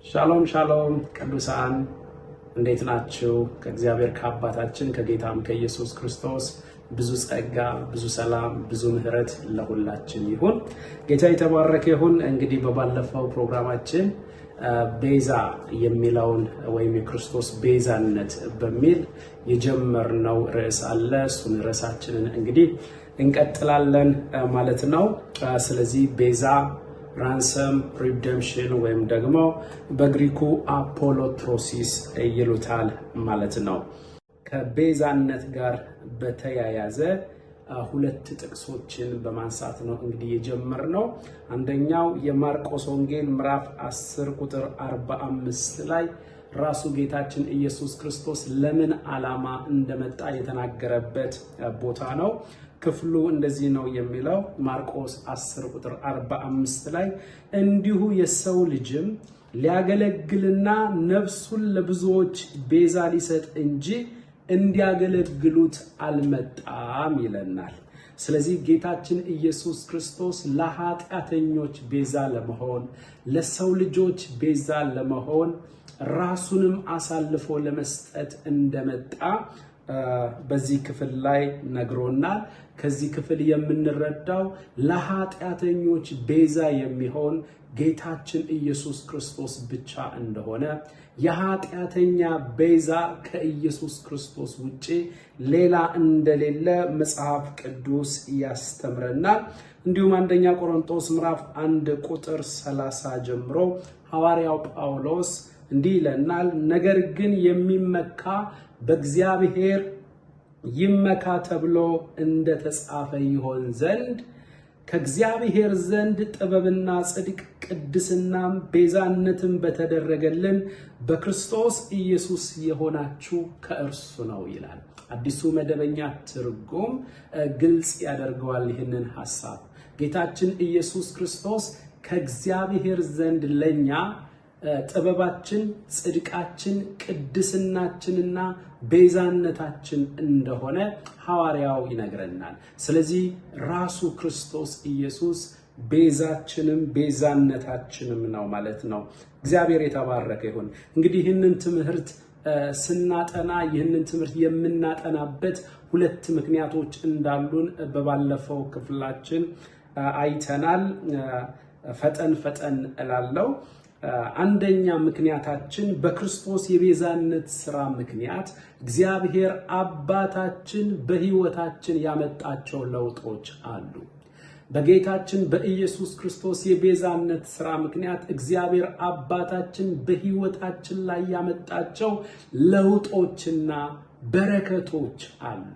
ሻሎም ሻሎም ቅዱሳን እንዴት ናችሁ? ከእግዚአብሔር ከአባታችን ከጌታም ከኢየሱስ ክርስቶስ ብዙ ጸጋ፣ ብዙ ሰላም፣ ብዙ ምህረት ለሁላችን ይሁን። ጌታ የተባረከ ይሁን። እንግዲህ በባለፈው ፕሮግራማችን ቤዛ የሚለውን ወይም የክርስቶስ ቤዛነት በሚል የጀመርነው ርዕስ አለ። እሱን ርዕሳችንን እንግዲህ እንቀጥላለን ማለት ነው። ስለዚህ ቤዛ ራንሰም ሪደምፕሽን ወይም ደግሞ በግሪኩ አፖሎትሮሲስ ይሉታል ማለት ነው። ከቤዛነት ጋር በተያያዘ ሁለት ጥቅሶችን በማንሳት ነው እንግዲህ የጀመርነው። አንደኛው የማርቆስ ወንጌል ምዕራፍ 10 ቁጥር 45 ላይ ራሱ ጌታችን ኢየሱስ ክርስቶስ ለምን ዓላማ እንደመጣ የተናገረበት ቦታ ነው። ክፍሉ እንደዚህ ነው የሚለው ማርቆስ 10 ቁጥር 45 ላይ እንዲሁ የሰው ልጅም ሊያገለግልና ነፍሱን ለብዙዎች ቤዛ ሊሰጥ እንጂ እንዲያገለግሉት አልመጣም ይለናል። ስለዚህ ጌታችን ኢየሱስ ክርስቶስ ለኃጢአተኞች ቤዛ ለመሆን ለሰው ልጆች ቤዛ ለመሆን ራሱንም አሳልፎ ለመስጠት እንደመጣ በዚህ ክፍል ላይ ነግሮናል። ከዚህ ክፍል የምንረዳው ለኃጢአተኞች ቤዛ የሚሆን ጌታችን ኢየሱስ ክርስቶስ ብቻ እንደሆነ፣ የኃጢአተኛ ቤዛ ከኢየሱስ ክርስቶስ ውጪ ሌላ እንደሌለ መጽሐፍ ቅዱስ ያስተምረናል። እንዲሁም አንደኛ ቆሮንቶስ ምዕራፍ 1 ቁጥር 30 ጀምሮ ሐዋርያው ጳውሎስ እንዲህ ይለናል፣ ነገር ግን የሚመካ በእግዚአብሔር ይመካ ተብሎ እንደተጻፈ ይሆን ዘንድ ከእግዚአብሔር ዘንድ ጥበብና ጽድቅ ቅድስናም ቤዛነትም በተደረገልን በክርስቶስ ኢየሱስ የሆናችሁ ከእርሱ ነው ይላል። አዲሱ መደበኛ ትርጉም ግልጽ ያደርገዋል ይህንን ሐሳብ። ጌታችን ኢየሱስ ክርስቶስ ከእግዚአብሔር ዘንድ ለኛ ጥበባችን፣ ጽድቃችን፣ ቅድስናችንና ቤዛነታችን እንደሆነ ሐዋርያው ይነግረናል። ስለዚህ ራሱ ክርስቶስ ኢየሱስ ቤዛችንም ቤዛነታችንም ነው ማለት ነው። እግዚአብሔር የተባረከ ይሁን። እንግዲህ ይህንን ትምህርት ስናጠና ይህንን ትምህርት የምናጠናበት ሁለት ምክንያቶች እንዳሉን በባለፈው ክፍላችን አይተናል። ፈጠን እላለሁ። አንደኛ ምክንያታችን በክርስቶስ የቤዛነት ሥራ ምክንያት እግዚአብሔር አባታችን በሕይወታችን ያመጣቸው ለውጦች አሉ። በጌታችን በኢየሱስ ክርስቶስ የቤዛነት ሥራ ምክንያት እግዚአብሔር አባታችን በሕይወታችን ላይ ያመጣቸው ለውጦችና በረከቶች አሉ።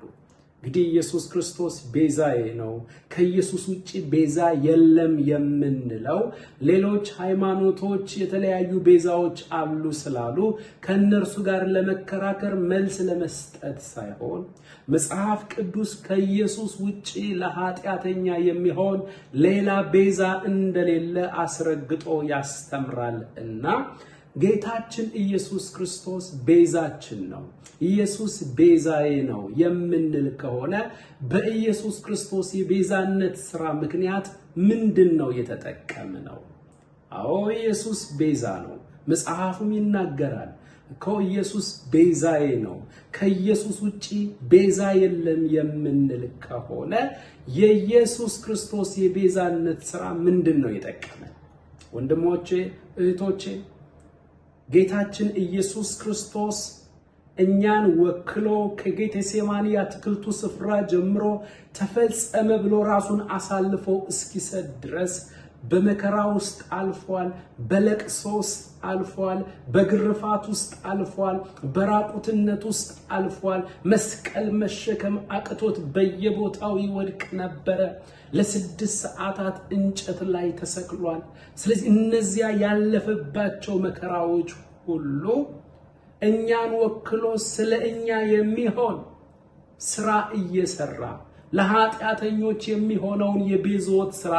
እንግዲህ ኢየሱስ ክርስቶስ ቤዛዬ ነው፣ ከኢየሱስ ውጪ ቤዛ የለም የምንለው ሌሎች ሃይማኖቶች የተለያዩ ቤዛዎች አሉ ስላሉ ከነርሱ ጋር ለመከራከር መልስ ለመስጠት ሳይሆን መጽሐፍ ቅዱስ ከኢየሱስ ውጪ ለኃጢአተኛ የሚሆን ሌላ ቤዛ እንደሌለ አስረግጦ ያስተምራል እና ጌታችን ኢየሱስ ክርስቶስ ቤዛችን ነው፣ ኢየሱስ ቤዛዬ ነው የምንል ከሆነ በኢየሱስ ክርስቶስ የቤዛነት ሥራ ምክንያት ምንድነው የተጠቀምነው? አዎ ኢየሱስ ቤዛ ነው። መጽሐፉም ይናገራል እኮ ኢየሱስ ቤዛዬ ነው፣ ከኢየሱስ ውጪ ቤዛ የለም የምንል ከሆነ የኢየሱስ ክርስቶስ የቤዛነት ሥራ ምንድነው የጠቀመን? ወንድሞቼ እህቶቼ፣ ጌታችን ኢየሱስ ክርስቶስ እኛን ወክሎ ከጌቴሴማኒ አትክልቱ ስፍራ ጀምሮ ተፈጸመ ብሎ ራሱን አሳልፎ እስኪሰጥ ድረስ በመከራ ውስጥ አልፏል፣ በለቅሶ ውስጥ አልፏል፣ በግርፋት ውስጥ አልፏል፣ በራቁትነት ውስጥ አልፏል። መስቀል መሸከም አቅቶት በየቦታው ይወድቅ ነበረ። ለ6 ሰዓታት እንጨት ላይ ተሰቅሏል። ስለዚህ እነዚያ ያለፈባቸው መከራዎች ሁሉ እኛን ወክሎ ስለ እኛ የሚሆን ስራ እየሰራ ለኃጢአተኞች የሚሆነውን የቤዛዎት ስራ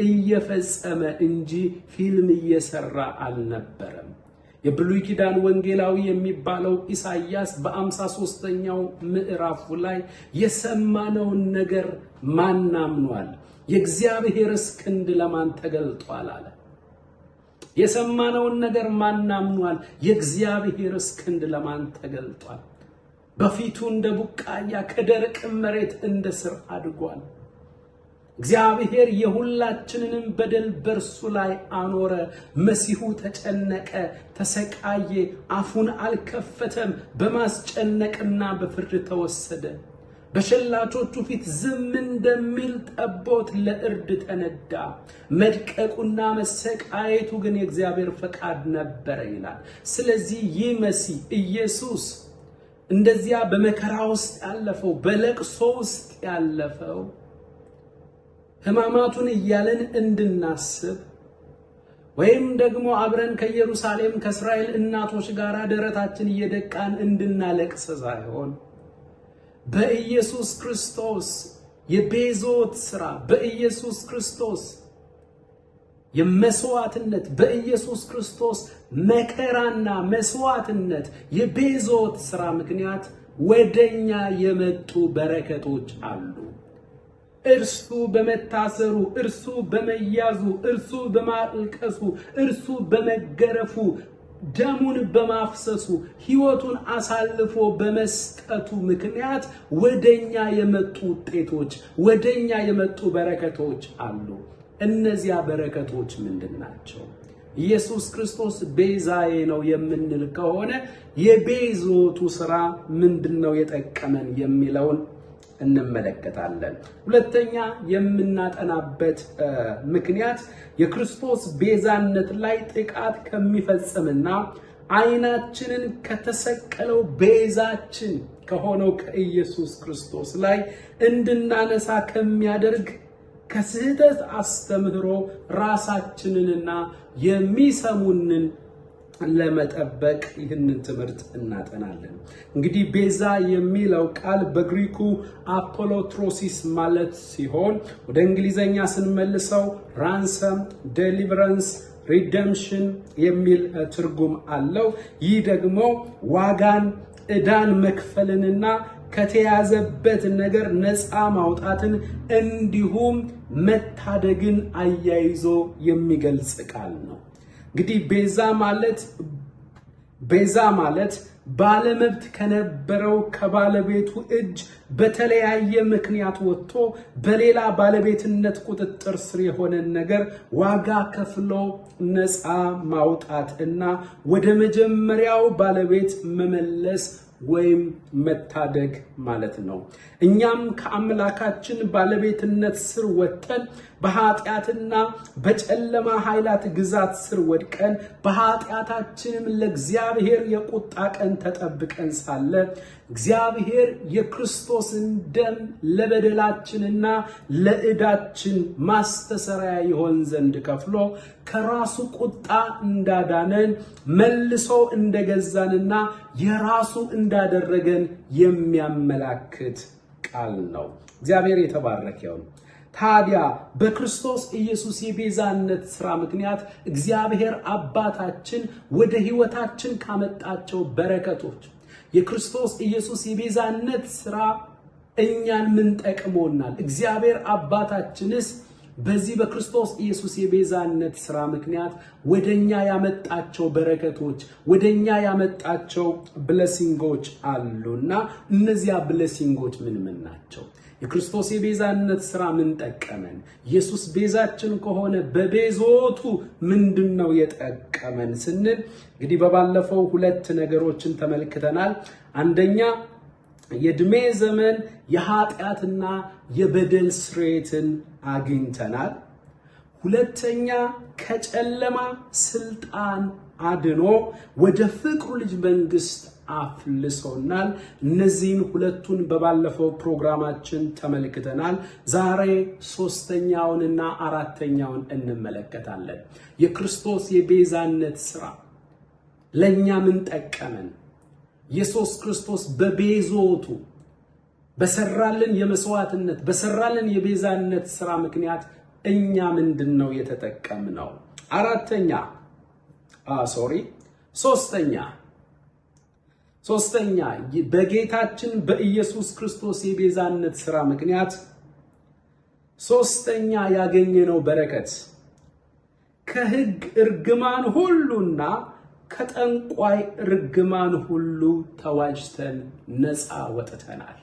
እየፈጸመ እንጂ ፊልም እየሰራ አልነበረም። የብሉይ ኪዳን ወንጌላዊ የሚባለው ኢሳይያስ በ53ኛው ምዕራፉ ላይ የሰማነውን ነገር ማን አምኗል? የእግዚአብሔርስ ክንድ ለማን ተገልጧል አለ። የሰማነውን ነገር ማን አምኗል? የእግዚአብሔርስ ክንድ ለማን ተገልጧል? በፊቱ እንደ ቡቃያ ከደረቅ መሬት እንደ ሥር አድጓል። እግዚአብሔር የሁላችንንም በደል በርሱ ላይ አኖረ። መሲሁ ተጨነቀ፣ ተሰቃየ፣ አፉን አልከፈተም፣ በማስጨነቅና በፍርድ ተወሰደ። በሸላቾቹ ፊት ዝም እንደሚል ጠቦት ለእርድ ተነዳ። መድቀቁና መሰቃየቱ ግን የእግዚአብሔር ፈቃድ ነበረ ይላል። ስለዚህ ይህ መሲህ ኢየሱስ እንደዚያ በመከራ ውስጥ ያለፈው፣ በለቅሶ ውስጥ ያለፈው፣ ሕማማቱን እያለን እንድናስብ ወይም ደግሞ አብረን ከኢየሩሳሌም ከእስራኤል እናቶች ጋር ደረታችን እየደቃን እንድናለቅስ ሳይሆን በኢየሱስ ክርስቶስ የቤዞት ሥራ፣ በኢየሱስ ክርስቶስ የመስዋዕትነት፣ በኢየሱስ ክርስቶስ መከራና መስዋዕትነት የቤዞት ሥራ ምክንያት ወደኛ የመጡ በረከቶች አሉ። እርሱ በመታሰሩ፣ እርሱ በመያዙ፣ እርሱ በማልቀሱ፣ እርሱ በመገረፉ፣ ደሙን በማፍሰሱ፣ ሕይወቱን አሳልፎ በመስጠቱ ምክንያት ወደኛ የመጡ ውጤቶች፣ ወደኛ የመጡ በረከቶች አሉ። እነዚያ በረከቶች ምንድናቸው? ኢየሱስ ክርስቶስ ቤዛዬ ነው የምንል ከሆነ የቤዞቱ ሥራ ምንድነው የጠቀመን የሚለውን እንመለከታለን። ሁለተኛ የምናጠናበት ምክንያት የክርስቶስ ቤዛነት ላይ ጥቃት ከሚፈጽምና ዓይናችንን ከተሰቀለው ቤዛችን ከሆነው ከኢየሱስ ክርስቶስ ላይ እንድናነሳ ከሚያደርግ ከስህተት አስተምህሮ ራሳችንንና የሚሰሙንን ለመጠበቅ ይህንን ትምህርት እናጠናለን። እንግዲህ ቤዛ የሚለው ቃል በግሪኩ አፖሎትሮሲስ ማለት ሲሆን ወደ እንግሊዘኛ ስንመልሰው ራንሰም፣ ዴሊቨረንስ፣ ሪደምሽን የሚል ትርጉም አለው። ይህ ደግሞ ዋጋን፣ ዕዳን መክፈልንና ከተያዘበት ነገር ነፃ ማውጣትን እንዲሁም መታደግን አያይዞ የሚገልጽ ቃል ነው። እንግዲህ ቤዛ ማለት ባለመብት ከነበረው ከባለቤቱ እጅ በተለያየ ምክንያት ወጥቶ በሌላ ባለቤትነት ቁጥጥር ስር የሆነን ነገር ዋጋ ከፍሎ ነፃ ማውጣት እና ወደ መጀመሪያው ባለቤት መመለስ ወይም መታደግ ማለት ነው። እኛም ከአምላካችን ባለቤትነት ስር ወጥተን በኃጢአትና በጨለማ ኃይላት ግዛት ስር ወድቀን በኃጢአታችንም ለእግዚአብሔር የቁጣ ቀን ተጠብቀን ሳለ እግዚአብሔር የክርስቶስን ደም ለበደላችንና ለዕዳችን ማስተሰሪያ ይሆን ዘንድ ከፍሎ ከራሱ ቁጣ እንዳዳነን መልሶ እንደገዛንና የራሱ እንዳደረገን የሚያመላክት ቃል ነው። እግዚአብሔር የተባረከ ይሁን። ታዲያ በክርስቶስ ኢየሱስ የቤዛነት ሥራ ምክንያት እግዚአብሔር አባታችን ወደ ሕይወታችን ካመጣቸው በረከቶች የክርስቶስ ኢየሱስ የቤዛነት ሥራ እኛን ምን ጠቅሞናል? እግዚአብሔር አባታችንስ በዚህ በክርስቶስ ኢየሱስ የቤዛነት ሥራ ምክንያት ወደኛ ያመጣቸው በረከቶች፣ ወደኛ ያመጣቸው ብሌሲንጎች አሉና እነዚያ ብሌሲንጎች ምን ናቸው? የክርስቶስ የቤዛነት ሥራ ምን ጠቀመን? ኢየሱስ ቤዛችን ከሆነ በቤዞቱ ምንድነው የጠቀመን ስንል እንግዲህ በባለፈው ሁለት ነገሮችን ተመልክተናል። አንደኛ የዕድሜ ዘመን የኃጢአትና የበደል ስርየትን አግኝተናል። ሁለተኛ ከጨለማ ስልጣን አድኖ ወደ ፍቅሩ ልጅ መንግስት አፍልሶናል። እነዚህን ሁለቱን በባለፈው ፕሮግራማችን ተመልክተናል። ዛሬ ሶስተኛውንና አራተኛውን እንመለከታለን። የክርስቶስ የቤዛነት ሥራ ለኛ ምን ጠቀመን? ኢየሱስ ክርስቶስ በቤዞቱ በሰራልን የመስዋዕትነት በሰራልን የቤዛነት ሥራ ምክንያት እኛ ምንድነው የተጠቀምነው? ሶስተኛ በጌታችን በኢየሱስ ክርስቶስ የቤዛነት ሥራ ምክንያት ሶስተኛ ያገኘነው በረከት ከሕግ እርግማን ሁሉና ከጠንቋይ እርግማን ሁሉ ተዋጅተን ነፃ ወጥተናል።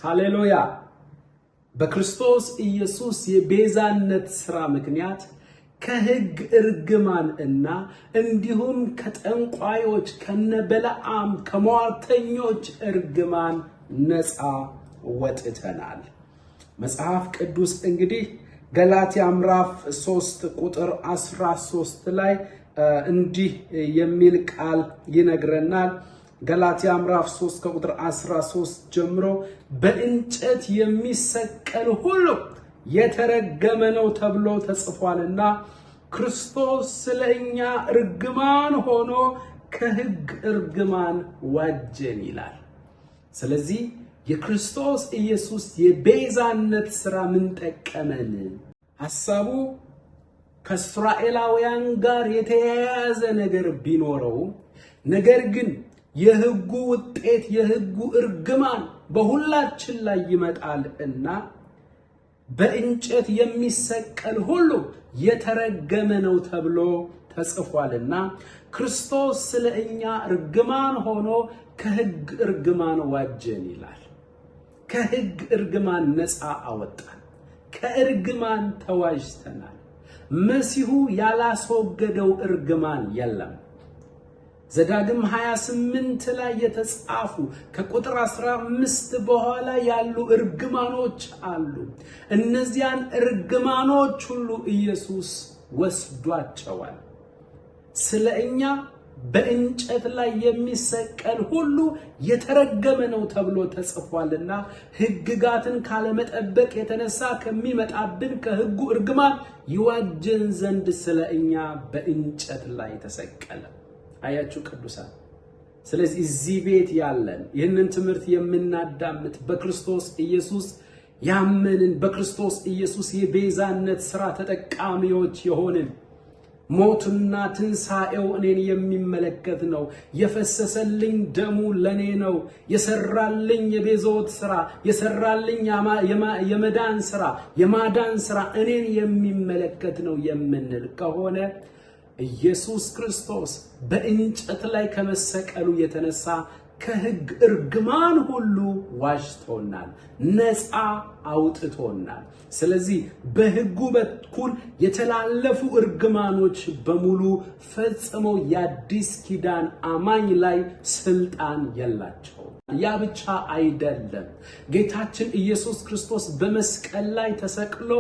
ሃሌሉያ! በክርስቶስ ኢየሱስ የቤዛነት ሥራ ምክንያት ከሕግ እርግማን እና እንዲሁም ከጠንቋዮች ከነበለዓም ከሟርተኞች እርግማን ነፃ ወጥተናል። መጽሐፍ ቅዱስ እንግዲህ ገላትያ ምዕራፍ 3 ቁጥር 13 ላይ እንዲህ የሚል ቃል ይነግረናል። ገላትያ ምዕራፍ 3 ከቁጥር 13 ጀምሮ በእንጨት የሚሰቀል ሁሉ የተረገመ ነው ተብሎ ተጽፏልና ክርስቶስ ስለኛ እርግማን ሆኖ ከሕግ እርግማን ዋጀን ይላል። ስለዚህ የክርስቶስ ኢየሱስ የቤዛነት ሥራ ምን ጠቀመን? ሐሳቡ ከእስራኤላውያን ጋር የተያያዘ ነገር ቢኖረው ነገር ግን የሕጉ ውጤት የሕጉ እርግማን በሁላችን ላይ ይመጣል እና በእንጨት የሚሰቀል ሁሉ የተረገመ ነው ተብሎ ተጽፏልና ክርስቶስ ስለኛ እርግማን ሆኖ ከሕግ እርግማን ዋጀን ይላል። ከሕግ እርግማን ነፃ አወጣን። ከእርግማን ተዋጅተናል። መሲሁ ያላስወገደው እርግማን የለም። ዘዳግም 28 ላይ የተጻፉ ከቁጥር 15 በኋላ ያሉ እርግማኖች አሉ። እነዚያን እርግማኖች ሁሉ ኢየሱስ ወስዷቸዋል። ስለኛ በእንጨት ላይ የሚሰቀል ሁሉ የተረገመ ነው ተብሎ ተጽፏልና ሕግጋትን ካለመጠበቅ የተነሳ ከሚመጣብን ከሕጉ እርግማን ይዋጀን ዘንድ ስለኛ በእንጨት ላይ ተሰቀለ። አያችሁ ቅዱሳን። ስለዚህ እዚህ ቤት ያለን ይህንን ትምህርት የምናዳምጥ በክርስቶስ ኢየሱስ ያመንን በክርስቶስ ኢየሱስ የቤዛነት ሥራ ተጠቃሚዎች የሆንን ሞቱና ትንሣኤው እኔን የሚመለከት ነው። የፈሰሰልኝ ደሙ ለኔ ነው። የሰራልኝ የቤዛዎት ሥራ የሰራልኝ የመዳን ሥራ የማዳን ሥራ እኔን የሚመለከት ነው የምንል ከሆነ ኢየሱስ ክርስቶስ በእንጨት ላይ ከመሰቀሉ የተነሳ ከሕግ እርግማን ሁሉ ዋጅቶናል፣ ነፃ አውጥቶናል። ስለዚህ በሕጉ በኩል የተላለፉ እርግማኖች በሙሉ ፈጽመው የአዲስ ኪዳን አማኝ ላይ ስልጣን የላቸው። ያ ብቻ አይደለም። ጌታችን ኢየሱስ ክርስቶስ በመስቀል ላይ ተሰቅሎ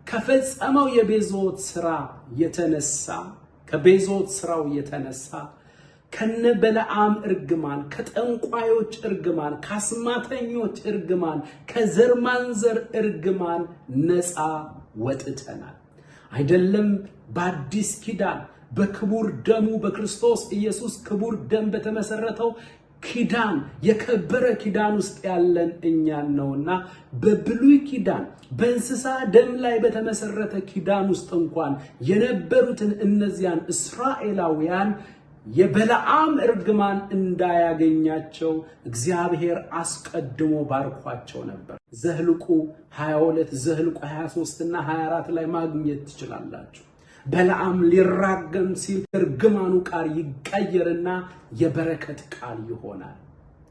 ከፈጸመው የቤዛዎት ሥራ የተነሳ ከቤዛዎት ሥራው የተነሳ ከነበለዓም እርግማን፣ ከጠንቋዮች እርግማን፣ ከአስማተኞች እርግማን፣ ከዘር ማንዘር እርግማን ነፃ ወጥተናል። አይደለም በአዲስ ኪዳን በክቡር ደሙ በክርስቶስ ኢየሱስ ክቡር ደም በተመሰረተው ኪዳን የከበረ ኪዳን ውስጥ ያለን እኛን ነውና በብሉይ ኪዳን በእንስሳ ደም ላይ በተመሰረተ ኪዳን ውስጥ እንኳን የነበሩትን እነዚያን እስራኤላውያን የበለዓም እርግማን እንዳያገኛቸው እግዚአብሔር አስቀድሞ ባርኳቸው ነበር። ዘኍልቍ 22 ዘኍልቍ 23 እና 24 ላይ ማግኘት ትችላላችሁ። በለዓም ሊራገም ሲል እርግማኑ ቃል ይቀየርና የበረከት ቃል ይሆናል።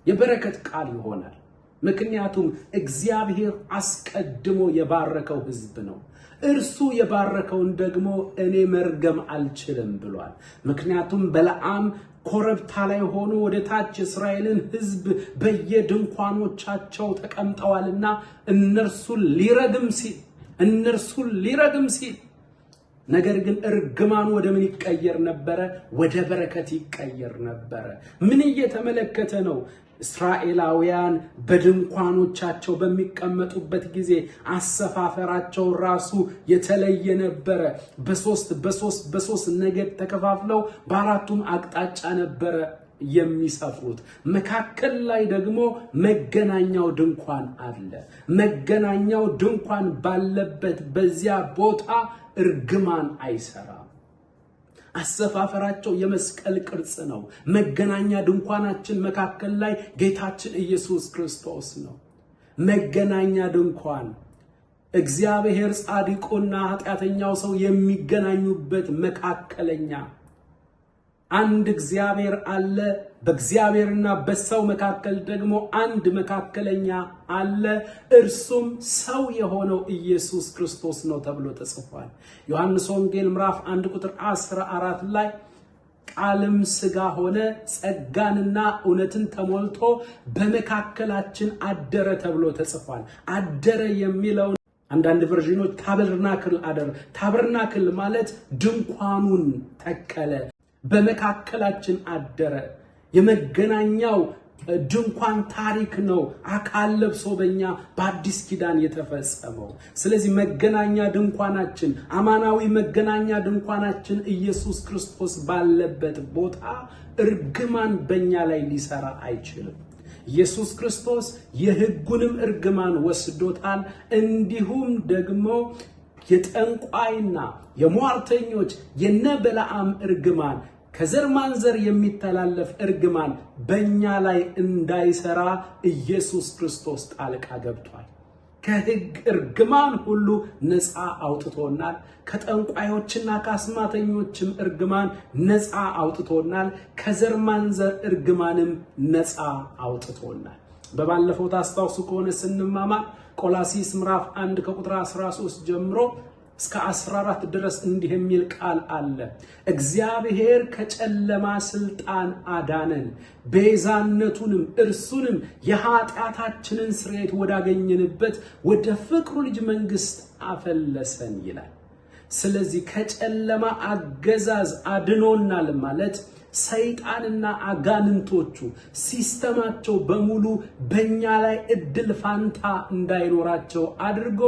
የበረከት ቃል ይሆናል። ምክንያቱም እግዚአብሔር አስቀድሞ የባረከው ሕዝብ ነው። እርሱ የባረከውን ደግሞ እኔ መርገም አልችልም ብሏል። ምክንያቱም በለዓም ኮረብታ ላይ ሆኖ ወደ ታች እስራኤልን ሕዝብ በየድንኳኖቻቸው ተቀምጠዋልና እነርሱን ሊረግም ሲል ነገር ግን እርግማኑ ወደ ምን ይቀየር ነበረ? ወደ በረከት ይቀየር ነበረ። ምን እየተመለከተ ነው? እስራኤላውያን በድንኳኖቻቸው በሚቀመጡበት ጊዜ አሰፋፈራቸው ራሱ የተለየ ነበረ። በሶስት ነገድ ተከፋፍለው በአራቱም አቅጣጫ ነበረ የሚሰፍሩት። መካከል ላይ ደግሞ መገናኛው ድንኳን አለ። መገናኛው ድንኳን ባለበት በዚያ ቦታ እርግማን አይሰራም። አሰፋፈራቸው የመስቀል ቅርጽ ነው። መገናኛ ድንኳናችን መካከል ላይ ጌታችን ኢየሱስ ክርስቶስ ነው። መገናኛ ድንኳን እግዚአብሔር ጻድቁና ኃጢአተኛው ሰው የሚገናኙበት መካከለኛ አንድ እግዚአብሔር አለ። በእግዚአብሔርና በሰው መካከል ደግሞ አንድ መካከለኛ አለ፣ እርሱም ሰው የሆነው ኢየሱስ ክርስቶስ ነው ተብሎ ተጽፏል። ዮሐንስ ወንጌል ምዕራፍ 1 ቁጥር 14 ላይ ቃልም ሥጋ ሆነ ጸጋንና እውነትን ተሞልቶ በመካከላችን አደረ ተብሎ ተጽፏል። አደረ የሚለው አንዳንድ ቨርዥኖች ታበርናክል አደረ። ታበርናክል ማለት ድንኳኑን ተከለ፣ በመካከላችን አደረ። የመገናኛው ድንኳን ታሪክ ነው አካል ለብሶ በእኛ በአዲስ ኪዳን የተፈጸመው። ስለዚህ መገናኛ ድንኳናችን፣ አማናዊ መገናኛ ድንኳናችን ኢየሱስ ክርስቶስ ባለበት ቦታ እርግማን በእኛ ላይ ሊሰራ አይችልም። ኢየሱስ ክርስቶስ የሕጉንም እርግማን ወስዶታል። እንዲሁም ደግሞ የጠንቋይና የሟርተኞች የነበለዓም እርግማን ከዘር ማንዘር የሚተላለፍ እርግማን በእኛ ላይ እንዳይሰራ ኢየሱስ ክርስቶስ ጣልቃ ገብቷል። ከሕግ እርግማን ሁሉ ነፃ አውጥቶናል። ከጠንቋዮችና ከአስማተኞችም እርግማን ነፃ አውጥቶናል። ከዘር ማንዘር እርግማንም ነፃ አውጥቶናል። በባለፈው ታስታውሱ ከሆነ ስንማማር ቆላሲስ ምዕራፍ 1 ከቁጥር 13 ጀምሮ እስከ 14 ድረስ እንዲህ የሚል ቃል አለ። እግዚአብሔር ከጨለማ ስልጣን አዳነን፣ ቤዛነቱንም እርሱንም የኃጢአታችንን ስርየት ወዳገኘንበት ወደ ፍቅሩ ልጅ መንግስት አፈለሰን ይላል። ስለዚህ ከጨለማ አገዛዝ አድኖናል ማለት ሰይጣንና አጋንንቶቹ ሲስተማቸው በሙሉ በእኛ ላይ እድል ፋንታ እንዳይኖራቸው አድርጎ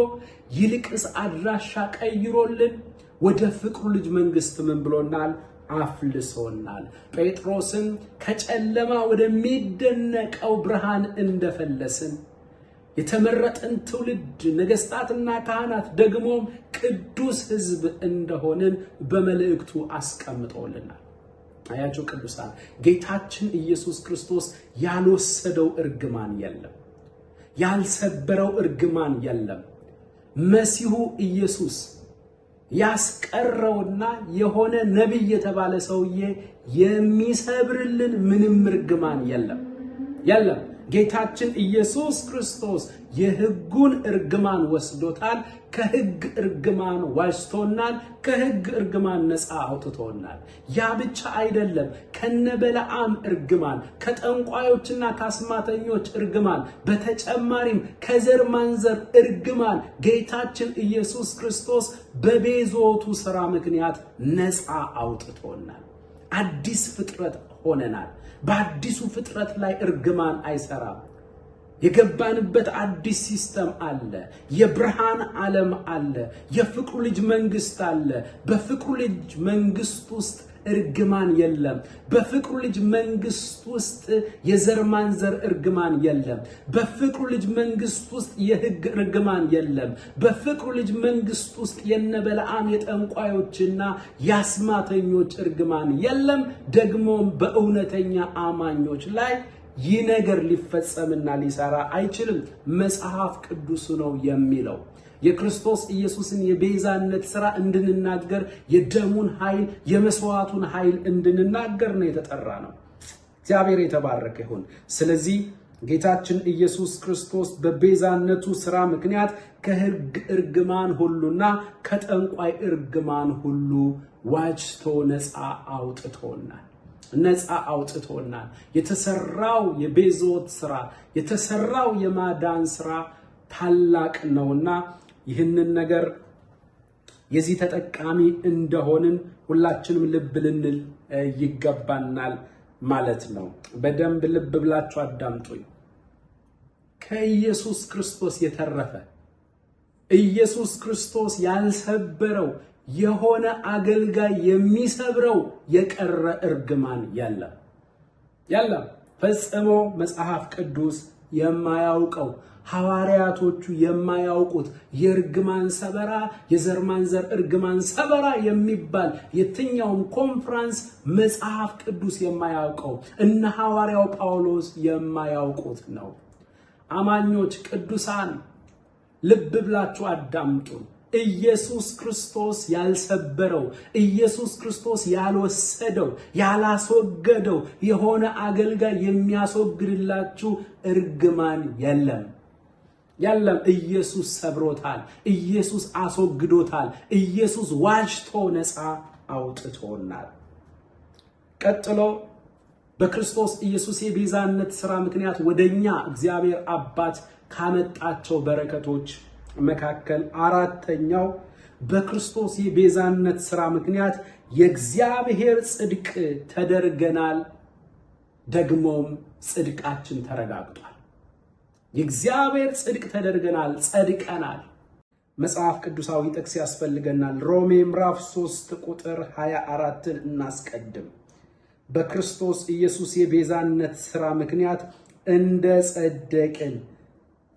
ይልቅስ አድራሻ ቀይሮልን ወደ ፍቅሩ ልጅ መንግስት ምን ብሎናል? አፍልሶናል። ጴጥሮስን ከጨለማ ወደሚደነቀው ብርሃን እንደፈለስን የተመረጠን ትውልድ ነገስታትና ካህናት ደግሞም ቅዱስ ሕዝብ እንደሆንን በመልእክቱ አስቀምጦልናል። አያቸው ቅዱሳን፣ ጌታችን ኢየሱስ ክርስቶስ ያልወሰደው እርግማን የለም፣ ያልሰበረው እርግማን የለም። መሲሁ ኢየሱስ ያስቀረውና የሆነ ነቢይ የተባለ ሰውዬ የሚሰብርልን ምንም እርግማን የለም። ጌታችን ኢየሱስ ክርስቶስ የሕጉን እርግማን ወስዶታል። ከሕግ እርግማን ዋጅቶናል። ከሕግ እርግማን ነፃ አውጥቶናል። ያ ብቻ አይደለም። ከነበለዓም እርግማን፣ ከጠንቋዮችና ከአስማተኞች እርግማን፣ በተጨማሪም ከዘር ማንዘር እርግማን ጌታችን ኢየሱስ ክርስቶስ በቤዞቱ ሥራ ምክንያት ነፃ አውጥቶናል። አዲስ ፍጥረት ሆነናል። በአዲሱ ፍጥረት ላይ እርግማን አይሰራም። የገባንበት አዲስ ሲስተም አለ። የብርሃን ዓለም አለ። የፍቅሩ ልጅ መንግስት አለ። በፍቅሩ ልጅ መንግስት ውስጥ እርግማን የለም። በፍቅሩ ልጅ መንግስት ውስጥ የዘር ማንዘር እርግማን የለም። በፍቅሩ ልጅ መንግስት ውስጥ የሕግ እርግማን የለም። በፍቅሩ ልጅ መንግስት ውስጥ የነበለዓም የጠንቋዮችና የአስማተኞች እርግማን የለም። ደግሞም በእውነተኛ አማኞች ላይ ይህ ነገር ሊፈጸምና ሊሰራ አይችልም። መጽሐፍ ቅዱስ ነው የሚለው። የክርስቶስ ኢየሱስን የቤዛነት ሥራ እንድንናገር፣ የደሙን ኃይል፣ የመስዋዕቱን ኃይል እንድንናገር ነው የተጠራ ነው። እግዚአብሔር የተባረከ ይሁን። ስለዚህ ጌታችን ኢየሱስ ክርስቶስ በቤዛነቱ ሥራ ምክንያት ከሕግ እርግማን ሁሉና ከጠንቋይ እርግማን ሁሉ ዋጅቶ ነፃ አውጥቶናል። የተሰራው የቤዞት ሥራ፣ የተሰራው የማዳን ሥራ ታላቅ ነውና ይህንን ነገር የዚህ ተጠቃሚ እንደሆንን ሁላችንም ልብ ልንል ይገባናል ማለት ነው። በደንብ ልብ ብላችሁ አዳምጡኝ። ከኢየሱስ ክርስቶስ የተረፈ ኢየሱስ ክርስቶስ ያልሰበረው የሆነ አገልጋይ የሚሰብረው የቀረ እርግማን የለም። ፈጽሞ መጽሐፍ ቅዱስ የማያውቀው ሐዋርያቶቹ የማያውቁት የእርግማን ሰበራ፣ የዘር ማንዘር እርግማን ሰበራ የሚባል የትኛውም ኮንፈረንስ መጽሐፍ ቅዱስ የማያውቀው እነ ሐዋርያው ጳውሎስ የማያውቁት ነው። አማኞች ቅዱሳን ልብ ብላችሁ አዳምጡ። ኢየሱስ ክርስቶስ ያልሰበረው፣ ኢየሱስ ክርስቶስ ያልወሰደው፣ ያላስወገደው የሆነ አገልጋይ የሚያስወግድላችሁ እርግማን የለም። ኢየሱስ ሰብሮታል። ኢየሱስ አስወግዶታል። ኢየሱስ ዋጅቶ ነፃ አውጥቶናል። ቀጥሎ በክርስቶስ ኢየሱስ የቤዛነት ሥራ ምክንያት ወደኛ እግዚአብሔር አባት ካመጣቸው በረከቶች መካከል አራተኛው በክርስቶስ የቤዛነት ሥራ ምክንያት የእግዚአብሔር ጽድቅ ተደርገናል፣ ደግሞም ጽድቃችን ተረጋግጧል። የእግዚአብሔር ጽድቅ ተደርገናል፣ ጸድቀናል። መጽሐፍ ቅዱሳዊ ጥቅስ ያስፈልገናል። ሮሜ ምዕራፍ 3 ቁጥር 24ን እናስቀድም። በክርስቶስ ኢየሱስ የቤዛነት ሥራ ምክንያት እንደ ጸደቅን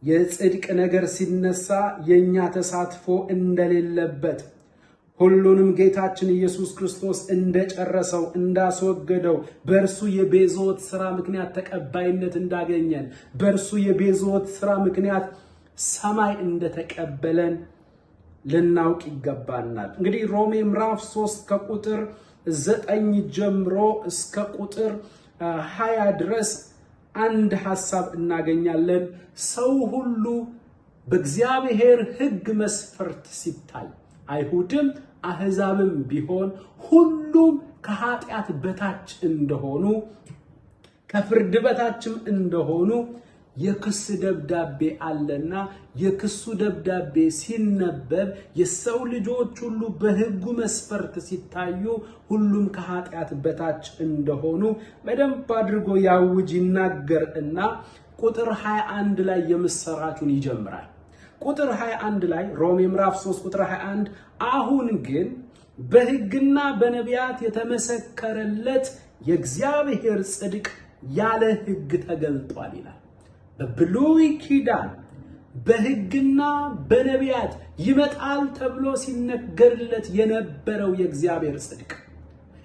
የጽድቅ ነገር ሲነሳ የኛ ተሳትፎ እንደሌለበት ሁሉንም ጌታችን ኢየሱስ ክርስቶስ እንደጨረሰው እንዳስወገደው በእርሱ የቤዛዎት ሥራ ምክንያት ተቀባይነት እንዳገኘን በእርሱ የቤዛዎት ሥራ ምክንያት ሰማይ እንደተቀበለን ልናውቅ ይገባናል። እንግዲህ ሮሜ ምዕራፍ 3 ከቁጥር 9 ጀምሮ እስከ ቁጥር 20 ድረስ አንድ ሐሳብ እናገኛለን። ሰው ሁሉ በእግዚአብሔር ሕግ መስፈርት ሲታይ አይሁድም አሕዛብም ቢሆን ሁሉም ከኃጢአት በታች እንደሆኑ ከፍርድ በታችም እንደሆኑ የክስ ደብዳቤ አለና የክሱ ደብዳቤ ሲነበብ የሰው ልጆች ሁሉ በሕጉ መስፈርት ሲታዩ ሁሉም ከኃጢአት በታች እንደሆኑ በደንብ አድርጎ ያውጅ ይናገርና ቁጥር 21 ላይ የምስራቹን ይጀምራል። ቁጥር 21 ላይ ሮሜ ምዕራፍ 3 ቁጥር 21 አሁን ግን በሕግና በነቢያት የተመሰከረለት የእግዚአብሔር ጽድቅ ያለ ሕግ ተገልጧል ይላል። በብሉይ ኪዳን በሕግና በነቢያት ይመጣል ተብሎ ሲነገርለት የነበረው የእግዚአብሔር ጽድቅ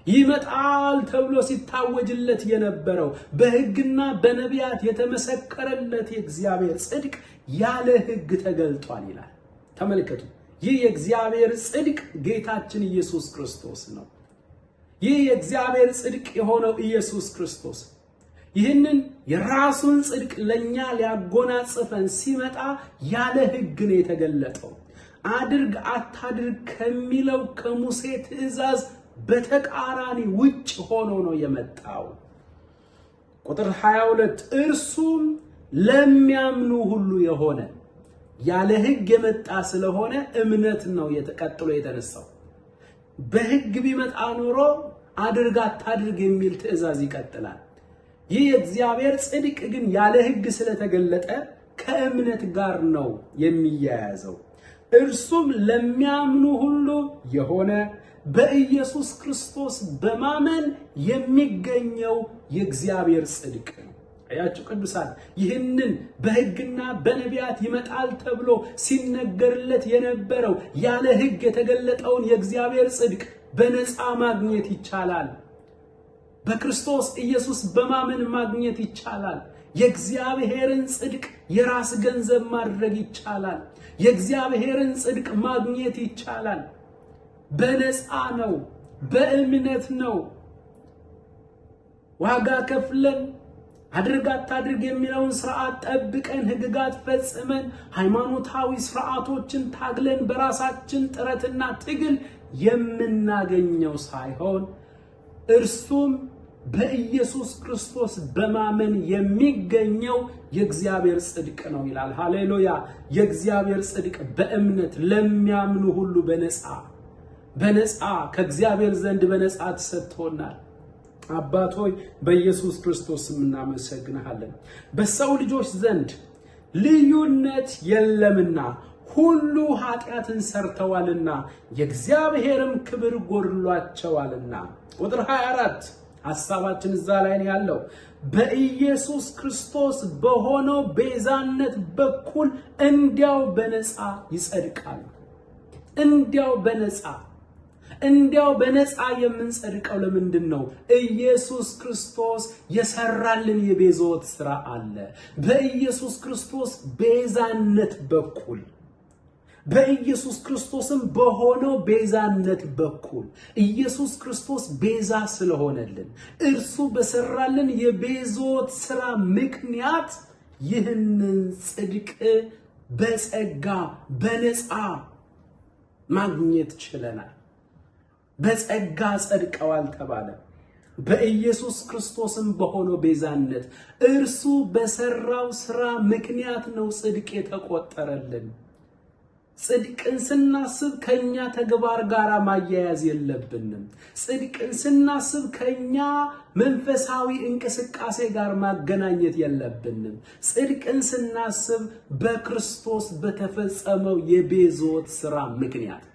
ይመጣል ተብሎ ሲታወጅለት የነበረው በሕግና በነቢያት የተመሰከረለት የእግዚአብሔር ጽድቅ ያለ ሕግ ተገልጧል ይላል። ተመልከቱ፣ ይህ የእግዚአብሔር ጽድቅ ጌታችን ኢየሱስ ክርስቶስ ነው። ይህ የእግዚአብሔር ጽድቅ የሆነው ኢየሱስ ክርስቶስ ይህንን የራሱን ጽድቅ ለኛ ሊያጎናጽፈን ሲመጣ ያለ ሕግ ነው የተገለጠው። አድርግ አታድርግ ከሚለው ከሙሴ ትእዛዝ በተቃራኒ ውጭ ሆኖ ነው የመጣው። ቁጥር 22 እርሱም ለሚያምኑ ሁሉ የሆነ ያለ ሕግ የመጣ ስለሆነ እምነት ነው የተቀጥሎ የተነሳው። በሕግ ቢመጣ ኖሮ አድርግ አታድርግ የሚል ትእዛዝ ይቀጥላል። ይህ የእግዚአብሔር ጽድቅ ግን ያለ ሕግ ስለተገለጠ ከእምነት ጋር ነው የሚያያዘው። እርሱም ለሚያምኑ ሁሉ የሆነ በኢየሱስ ክርስቶስ በማመን የሚገኘው የእግዚአብሔር ጽድቅ ነው። አያችሁ ቅዱሳን፣ ይህንን በሕግና በነቢያት ይመጣል ተብሎ ሲነገርለት የነበረው ያለ ሕግ የተገለጠውን የእግዚአብሔር ጽድቅ በነፃ ማግኘት ይቻላል። በክርስቶስ ኢየሱስ በማመን ማግኘት ይቻላል። የእግዚአብሔርን ጽድቅ የራስ ገንዘብ ማድረግ ይቻላል። የእግዚአብሔርን ጽድቅ ማግኘት ይቻላል። በነፃ ነው፣ በእምነት ነው። ዋጋ ከፍለን አድርግ አታድርግ የሚለውን ስርዓት ጠብቀን ሕግጋት ፈጽመን ሃይማኖታዊ ስርዓቶችን ታግለን በራሳችን ጥረትና ትግል የምናገኘው ሳይሆን እርሱም በኢየሱስ ክርስቶስ በማመን የሚገኘው የእግዚአብሔር ጽድቅ ነው ይላል። ሃሌሉያ! የእግዚአብሔር ጽድቅ በእምነት ለሚያምኑ ሁሉ በነፃ ከእግዚአብሔር ዘንድ በነፃ ተሰጥቶናል። አባት ሆይ በኢየሱስ ክርስቶስ እናመሰግናለን። በሰው ልጆች ዘንድ ልዩነት የለምና ሁሉ ኃጢአትን ሰርተዋልና የእግዚአብሔርም ክብር ጎድሏቸዋልና። ቁጥር 24 ሐሳባችን እዛ ላይ ነው ያለው። በኢየሱስ ክርስቶስ በሆነው ቤዛነት በኩል እንዲያው በነፃ ይጸድቃሉ። እንዲያው በነፃ የምንጸድቀው ለምንድን ነው? ኢየሱስ ክርስቶስ የሰራልን የቤዛዎት ሥራ አለ። በኢየሱስ ክርስቶስ ቤዛነት በኩል በኢየሱስ ክርስቶስም በሆነው ቤዛነት በኩል ኢየሱስ ክርስቶስ ቤዛ ስለሆነልን እርሱ በሰራልን የቤዞት ሥራ ምክንያት ይህንን ጽድቅ በጸጋ በነፃ ማግኘት ችለናል። በጸጋ ጸድቀዋል ተባለ። በኢየሱስ ክርስቶስም በሆነው ቤዛነት እርሱ በሰራው ሥራ ምክንያት ነው ጽድቅ የተቆጠረልን። ጽድቅን ስናስብ ከኛ ተግባር ጋር ማያያዝ የለብንም። ጽድቅን ስናስብ ከኛ መንፈሳዊ እንቅስቃሴ ጋር ማገናኘት የለብንም። ጽድቅን ስናስብ በክርስቶስ በተፈጸመው የቤዞት ሥራ ምክንያት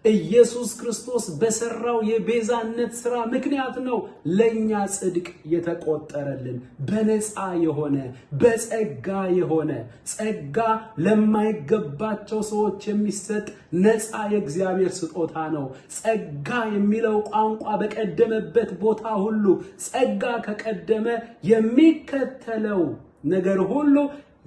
ኢየሱስ ክርስቶስ በሰራው የቤዛነት ሥራ ምክንያት ነው ለኛ ጽድቅ የተቆጠረልን። በነፃ የሆነ በጸጋ የሆነ ጸጋ ለማይገባቸው ሰዎች የሚሰጥ ነፃ የእግዚአብሔር ስጦታ ነው። ጸጋ የሚለው ቋንቋ በቀደመበት ቦታ ሁሉ ጸጋ ከቀደመ የሚከተለው ነገር ሁሉ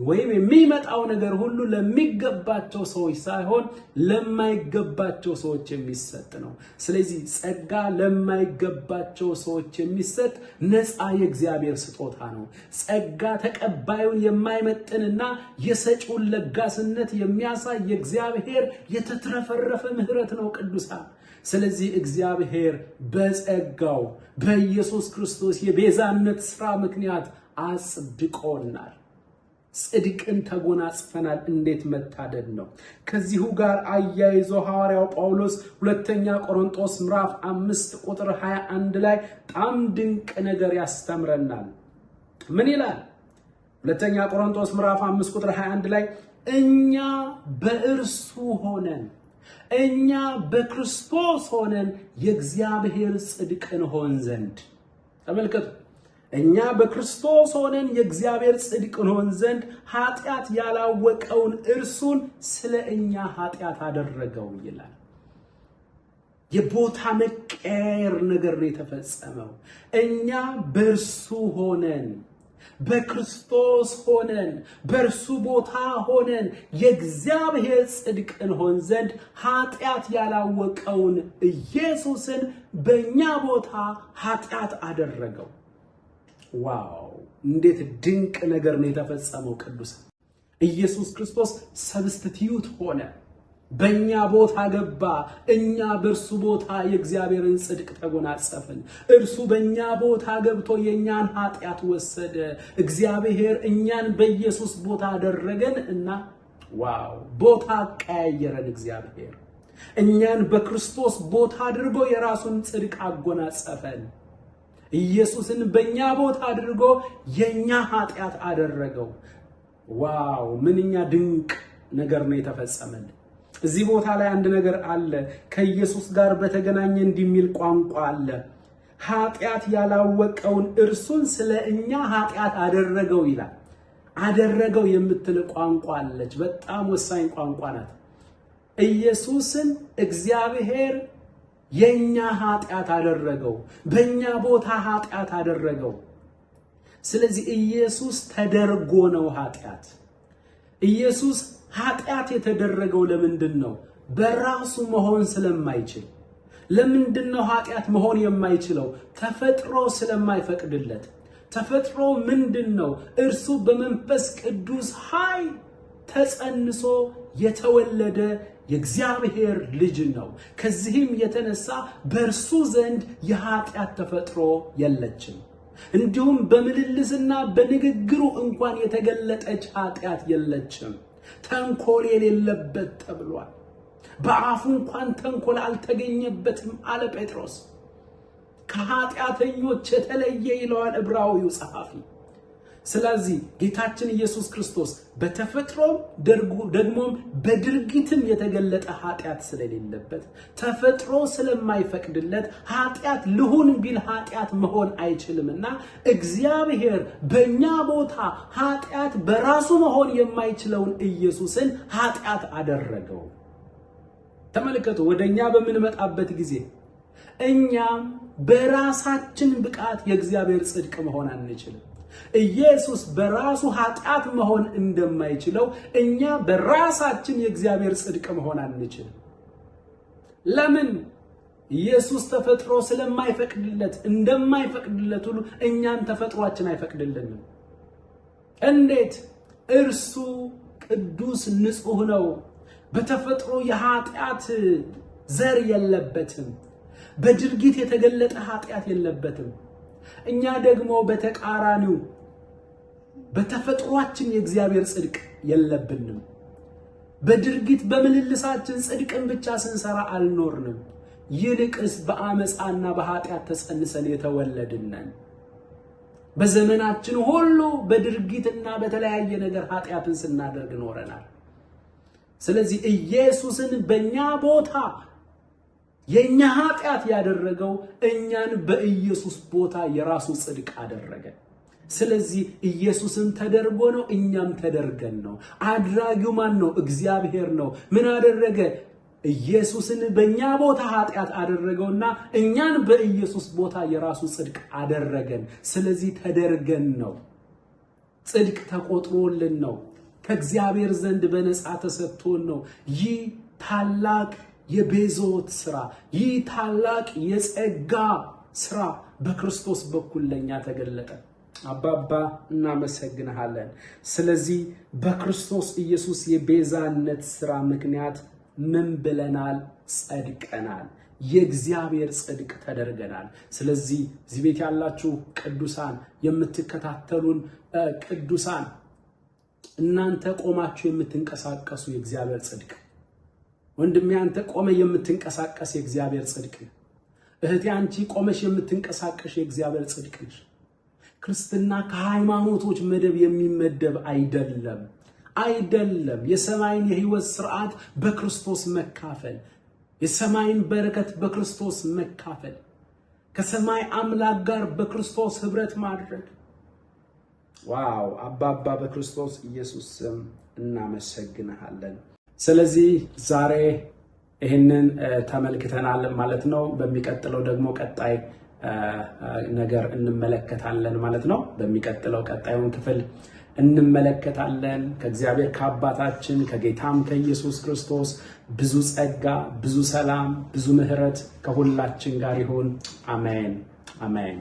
ወይም የሚመጣው ነገር ሁሉ ለሚገባቸው ሰዎች ሳይሆን ለማይገባቸው ሰዎች የሚሰጥ ነው። ስለዚህ ጸጋ ለማይገባቸው ሰዎች የሚሰጥ ነፃ የእግዚአብሔር ስጦታ ነው። ጸጋ ተቀባዩን የማይመጥንና የሰጪውን ለጋስነት የሚያሳይ የእግዚአብሔር የተትረፈረፈ ምሕረት ነው ቅዱሳን። ስለዚህ እግዚአብሔር በጸጋው በኢየሱስ ክርስቶስ የቤዛነት ሥራ ምክንያት አጽድቆናል። ጽድቅን ተጎናጽፈናል። እንዴት መታደል ነው! ከዚሁ ጋር አያይዞ ሐዋርያው ጳውሎስ ሁለተኛ ቆሮንቶስ ምዕራፍ 5 ቁጥር 21 ላይ በጣም ድንቅ ነገር ያስተምረናል። ምን ይላል? ሁለተኛ ቆሮንቶስ ምዕራፍ 5 ቁጥር 21 ላይ እኛ በእርሱ ሆነን እኛ በክርስቶስ ሆነን የእግዚአብሔር ጽድቅ እንሆን ዘንድ ተመልከቱ። እኛ በክርስቶስ ሆነን የእግዚአብሔር ጽድቅ እንሆን ዘንድ ኃጢአት ያላወቀውን እርሱን ስለ እኛ ኃጢአት አደረገው ይላል። የቦታ መቀየር ነገር ነው የተፈጸመው። እኛ በእርሱ ሆነን በክርስቶስ ሆነን በእርሱ ቦታ ሆነን የእግዚአብሔር ጽድቅ እንሆን ዘንድ ኃጢአት ያላወቀውን ኢየሱስን በእኛ ቦታ ኃጢአት አደረገው። ዋው! እንዴት ድንቅ ነገር ነው የተፈጸመው ቅዱስ! ኢየሱስ ክርስቶስ ሰብስቲቲዩት ሆነ፣ በእኛ ቦታ ገባ። እኛ በእርሱ ቦታ የእግዚአብሔርን ጽድቅ ተጎናጸፍን። እርሱ በእኛ ቦታ ገብቶ የእኛን ኃጢአት ወሰደ። እግዚአብሔር እኛን በኢየሱስ ቦታ አደረገን እና ዋው! ቦታ ቀያየረን። እግዚአብሔር እኛን በክርስቶስ ቦታ አድርጎ የራሱን ጽድቅ አጎናጸፈን። ኢየሱስን በእኛ ቦታ አድርጎ የኛ ኃጢአት አደረገው። ዋው! ምንኛ ድንቅ ነገር ነው የተፈጸመልን። እዚህ ቦታ ላይ አንድ ነገር አለ። ከኢየሱስ ጋር በተገናኘ እንዲሚል ቋንቋ አለ። ኃጢአት ያላወቀውን እርሱን ስለ እኛ ኃጢአት አደረገው ይላል። አደረገው የምትል ቋንቋ አለች። በጣም ወሳኝ ቋንቋ ናት። ኢየሱስን እግዚአብሔር የኛ ኃጢአት አደረገው፣ በእኛ ቦታ ኃጢአት አደረገው። ስለዚህ ኢየሱስ ተደርጎ ነው ኃጢአት። ኢየሱስ ኃጢአት የተደረገው ለምንድን ነው? በራሱ መሆን ስለማይችል። ለምንድን ነው ኃጢአት መሆን የማይችለው? ተፈጥሮ ስለማይፈቅድለት። ተፈጥሮ ምንድን ነው? እርሱ በመንፈስ ቅዱስ ኃይል ተጸንሶ የተወለደ የእግዚአብሔር ልጅ ነው። ከዚህም የተነሳ በእርሱ ዘንድ የኃጢአት ተፈጥሮ የለችም። እንዲሁም በምልልስና በንግግሩ እንኳን የተገለጠች ኃጢአት የለችም። ተንኮል የሌለበት ተብሏል። በአፉ እንኳን ተንኮል አልተገኘበትም አለ ጴጥሮስ። ከኃጢአተኞች የተለየ ይለዋል ዕብራዊው ጸሐፊ። ስለዚህ ጌታችን ኢየሱስ ክርስቶስ በተፈጥሮም ደግሞም በድርጊትም የተገለጠ ኃጢአት ስለሌለበት ተፈጥሮ ስለማይፈቅድለት ኃጢአት ልሁን ቢል ኃጢአት መሆን አይችልምና እግዚአብሔር በእኛ ቦታ ኃጢአት በራሱ መሆን የማይችለውን ኢየሱስን ኃጢአት አደረገው። ተመልከቱ፣ ወደኛ በምንመጣበት ጊዜ እኛም በራሳችን ብቃት የእግዚአብሔር ጽድቅ መሆን አንችልም። ኢየሱስ በራሱ ኃጢአት መሆን እንደማይችለው እኛ በራሳችን የእግዚአብሔር ጽድቅ መሆን አንችልም። ለምን? ኢየሱስ ተፈጥሮ ስለማይፈቅድለት እንደማይፈቅድለት ሁሉ እኛን ተፈጥሯችን አይፈቅድልንም። እንዴት? እርሱ ቅዱስ ንጹህ ነው። በተፈጥሮ የኃጢአት ዘር የለበትም። በድርጊት የተገለጠ ኃጢአት የለበትም። እኛ ደግሞ በተቃራኒው በተፈጥሯችን የእግዚአብሔር ጽድቅ የለብንም። በድርጊት በምልልሳችን ጽድቅን ብቻ ስንሰራ አልኖርንም። ይልቅስ በአመፃና በኃጢአት ተጸንሰን የተወለድነን። በዘመናችን ሁሉ በድርጊትና በተለያየ ነገር ኃጢአትን ስናደርግ ኖረናል። ስለዚህ ኢየሱስን በእኛ ቦታ የኛ ኃጢአት ያደረገው እኛን በኢየሱስ ቦታ የራሱ ጽድቅ አደረገ። ስለዚህ ኢየሱስም ተደርጎ ነው፣ እኛም ተደርገን ነው። አድራጊው ማን ነው? እግዚአብሔር ነው። ምን አደረገ? ኢየሱስን በእኛ ቦታ ኃጢአት አደረገውና እኛን በኢየሱስ ቦታ የራሱ ጽድቅ አደረገን። ስለዚህ ተደርገን ነው። ጽድቅ ተቆጥሮልን ነው። ከእግዚአብሔር ዘንድ በነፃ ተሰጥቶን ነው። ይህ ታላቅ የቤዛዎት ስራ፣ ይህ ታላቅ የጸጋ ስራ በክርስቶስ በኩል ለኛ ተገለጠ። አባባ እናመሰግንሃለን። ስለዚህ በክርስቶስ ኢየሱስ የቤዛነት ስራ ምክንያት ምን ብለናል? ጸድቀናል። የእግዚአብሔር ጽድቅ ተደርገናል። ስለዚህ እዚህ ቤት ያላችሁ ቅዱሳን፣ የምትከታተሉን ቅዱሳን፣ እናንተ ቆማችሁ የምትንቀሳቀሱ የእግዚአብሔር ጽድቅ፣ ወንድሜ አንተ ቆመ የምትንቀሳቀስ የእግዚአብሔር ጽድቅ፣ እህቴ አንቺ ቆመሽ የምትንቀሳቀሽ የእግዚአብሔር ጽድቅ ነሽ። ክርስትና ከሃይማኖቶች መደብ የሚመደብ አይደለም። የሰማይን የህይወት ስርዓት በክርስቶስ መካፈል፣ የሰማይን በረከት በክርስቶስ መካፈል፣ ከሰማይ አምላክ ጋር በክርስቶስ ህብረት ማድረግ። ዋው! አባባ በክርስቶስ ኢየሱስ ስም እናመሰግንሃለን። ስለዚህ ዛሬ ይህንን ተመልክተናል ማለት ነው። በሚቀጥለው ደግሞ ቀጣይ ነገር እንመለከታለን ማለት ነው። በሚቀጥለው ቀጣዩን ክፍል እንመለከታለን። ከእግዚአብሔር ከአባታችን ከጌታም ከኢየሱስ ክርስቶስ ብዙ ጸጋ፣ ብዙ ሰላም፣ ብዙ ምሕረት ከሁላችን ጋር ይሁን። አሜን አሜን።